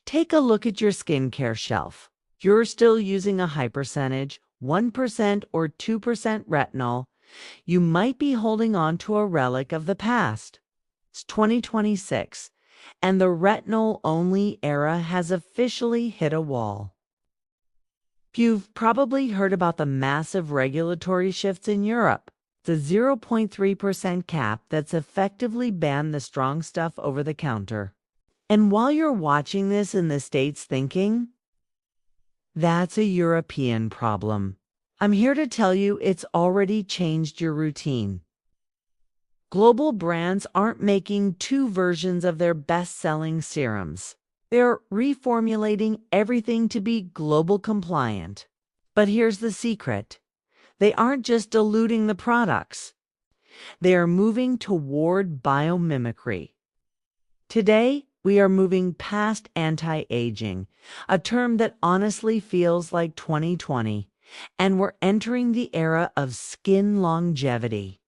Take a look at your skincare shelf. You're still using a high percentage, 1% or 2% retinol. You might be holding on to a relic of the past. It's 2026, and the retinol-only era has officially hit a wall. You've probably heard about the massive regulatory shifts in Europe. The 0.3% cap that's effectively banned the strong stuff over the counter. And while you're watching this in the States thinking, that's a European problem, I'm here to tell you it's already changed your routine. Global brands aren't making two versions of their best-selling serums. They're reformulating everything to be global compliant. But here's the secret. They aren't just diluting the products. They are moving toward biomimicry. Today, we are moving past anti-aging, a term that honestly feels like 2020, and we're entering the era of skin longevity.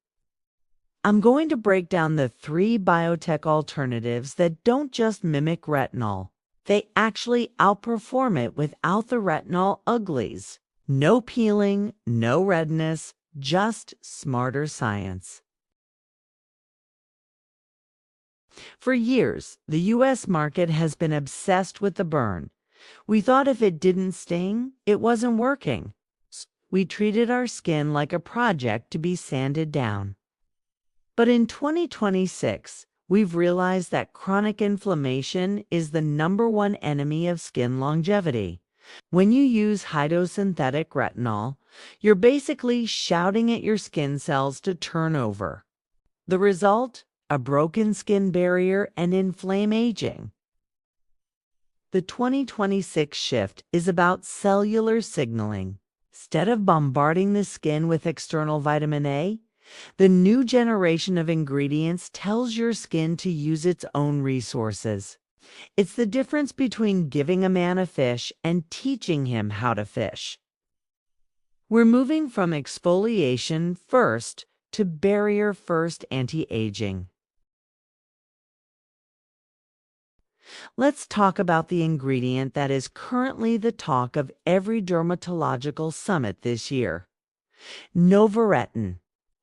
I'm going to break down the 3 biotech alternatives that don't just mimic retinol. They actually outperform it without the retinol uglies. No peeling, no redness, just smarter science. For years, the U.S. market has been obsessed with the burn. We thought if it didn't sting, it wasn't working. We treated our skin like a project to be sanded down. But in 2026, we've realized that chronic inflammation is the #1 enemy of skin longevity. When you use high-dose synthetic retinol, you're basically shouting at your skin cells to turn over. The result? A broken skin barrier and inflamed aging. The 2026 shift is about cellular signaling. Instead of bombarding the skin with external vitamin A, the new generation of ingredients tells your skin to use its own resources. It's the difference between giving a man a fish and teaching him how to fish. We're moving from exfoliation first to barrier first anti-aging. Let's talk about the ingredient that is currently the talk of every dermatological summit this year. NovoRetin.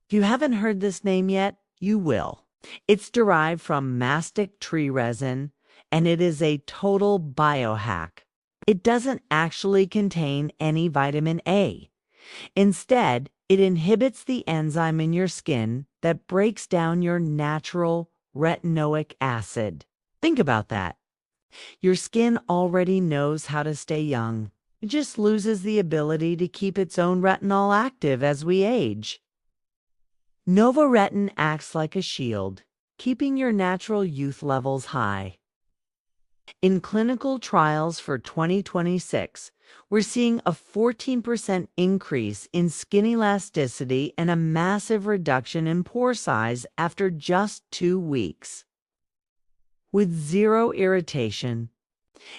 If you haven't heard this name yet, you will. It's derived from mastic tree resin, and it is a total biohack. It doesn't actually contain any vitamin A. Instead, it inhibits the enzyme in your skin that breaks down your natural retinoic acid. Think about that. Your skin already knows how to stay young. It just loses the ability to keep its own retinol active as we age. NovoRetin acts like a shield, keeping your natural youth levels high. In clinical trials for 2026, we're seeing a 14% increase in skin elasticity and a massive reduction in pore size after just 2 weeks. With zero irritation.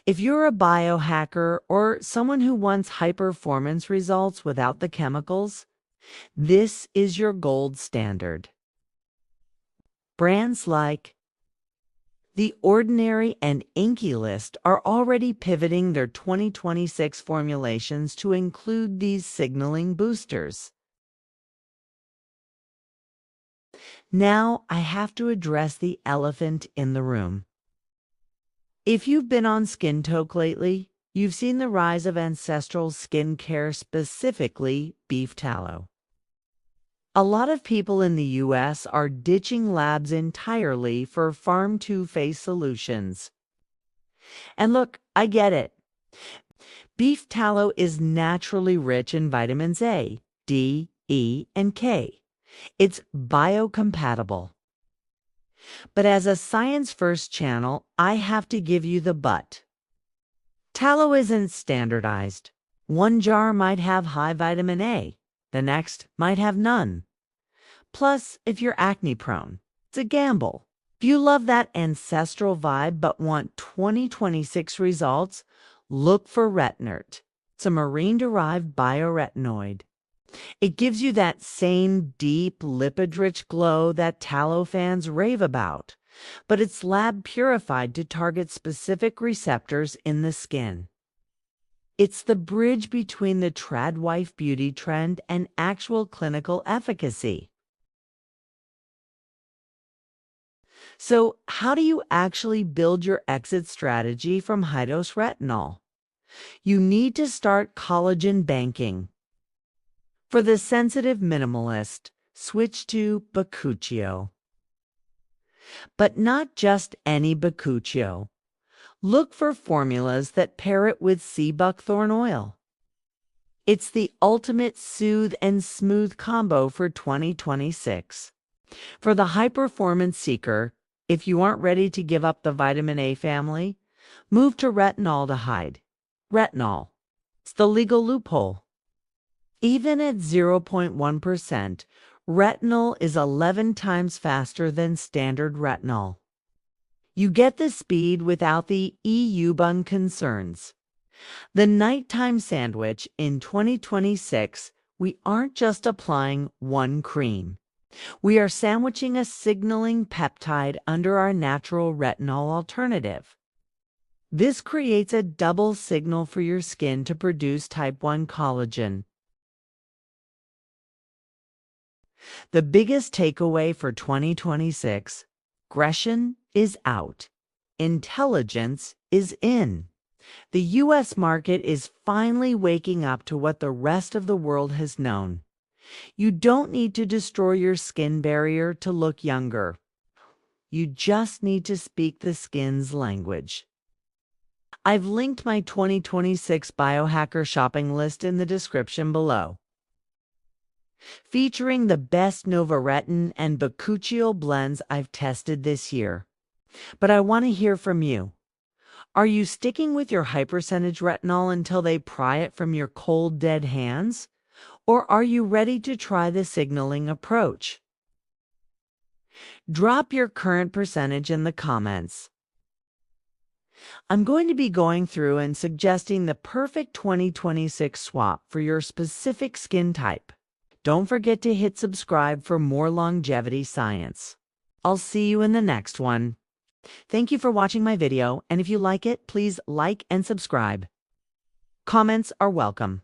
If you're a biohacker or someone who wants high-performance results without the chemicals, this is your gold standard. Brands like The Ordinary and Inky List are already pivoting their 2026 formulations to include these signaling boosters. Now I have to address the elephant in the room. If you've been on Skin Talk lately, you've seen the rise of Ancestral Skincare, specifically Beef Tallow. A lot of people in the U.S. are ditching labs entirely for farm-to-face solutions. And look, I get it. Beef tallow is naturally rich in vitamins A, D, E, and K. It's biocompatible. But as a science-first channel, I have to give you the but. Tallow isn't standardized. One jar might have high vitamin A. The next might have none. Plus, if you're acne-prone, it's a gamble. If you love that ancestral vibe but want 2026 results, look for Retinart. It's a marine-derived bio-retinoid. It gives you that same deep, lipid-rich glow that tallow fans rave about, but it's lab purified to target specific receptors in the skin. It's the bridge between the tradwife beauty trend and actual clinical efficacy. So, how do you actually build your exit strategy from high-dose retinol? You need to start collagen banking. For the sensitive minimalist, switch to Bakuchiol. But not just any Bakuchiol. Look for formulas that pair it with sea buckthorn oil. It's the ultimate soothe and smooth combo for 2026. For the high-performance seeker, if you aren't ready to give up the vitamin A family, move to retinaldehyde. Retinol. It's the legal loophole. Even at 0.1%, retinol is 11 times faster than standard retinol. You get the speed without the EU Ban concerns. The nighttime sandwich in 2026, we aren't just applying one cream. We are sandwiching a signaling peptide under our natural retinol alternative. This creates a double signal for your skin to produce type 1 collagen. The biggest takeaway for 2026: aggression is out. Intelligence is in. The U.S. market is finally waking up to what the rest of the world has known. You don't need to destroy your skin barrier to look younger. You just need to speak the skin's language. I've linked my 2026 biohacker shopping list in the description below, featuring the best NovoRetin and Bakuchiol blends I've tested this year. But I want to hear from you. Are you sticking with your high percentage retinol until they pry it from your cold, dead hands? Or are you ready to try the signaling approach? Drop your current percentage in the comments. I'm going to be going through and suggesting the perfect 2026 swap for your specific skin type. Don't forget to hit subscribe for more longevity science. I'll see you in the next one. Thank you for watching my video, and if you like it, please like and subscribe. Comments are welcome.